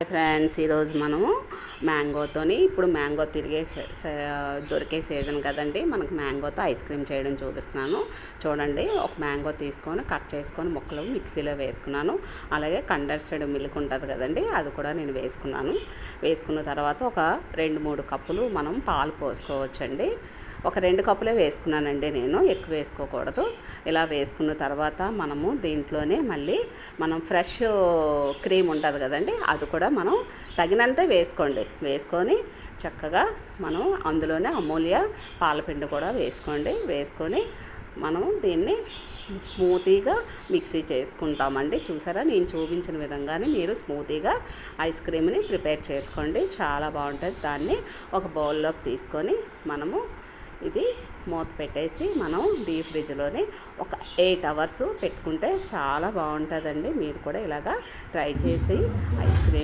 Friends, ఈరోజు మనము మ్యాంగోతోని ఇప్పుడు మ్యాంగో దొరికే సీజన్ కదండి. మనకు మ్యాంగోతో ఐస్ క్రీమ్ చేయడం చూపిస్తున్నాను. చూడండి, ఒక మ్యాంగో తీసుకొని కట్ చేసుకొని ముక్కలు మిక్సీలో వేసుకున్నాను. అలాగే కండెన్స్డ్ మిల్క్ ఉంటుంది కదండి, అది కూడా నేను వేసుకున్నాను. వేసుకున్న తర్వాత ఒక 2-3 కప్పులు మనం పాలు పోసుకోవచ్చండి. ఒక 2 కప్పులే వేసుకున్నానండి, నేను ఎక్కువ వేసుకోకూడదు. ఇలా వేసుకున్న తర్వాత మనము దీంట్లోనే మళ్ళీ మనం ఫ్రెష్ క్రీమ్ ఉంటుంది కదండి, అది కూడా మనం తగినంత వేసుకోండి. వేసుకొని చక్కగా మనం అందులోనే అమూల్య పాలపిండి కూడా వేసుకొని మనం దీన్ని స్మూతీగా మిక్సీ చేసుకుంటామండి. చూసారా, నేను చూపించిన విధంగానే మీరు స్మూతీగా ఐస్ క్రీమ్ని ప్రిపేర్ చేసుకోండి. చాలా బాగుంటుంది. దాన్ని ఒక బౌల్లోకి తీసుకొని మనము ఇది మూత పెట్టేసి మనం డీప్ ఫ్రిడ్జ్లోనే ఒక 8 అవర్స్ పెట్టుకుంటే చాలా బాగుంటుందండి. మీరు కూడా ఇలాగా ట్రై చేసి ఐస్ క్రీమ్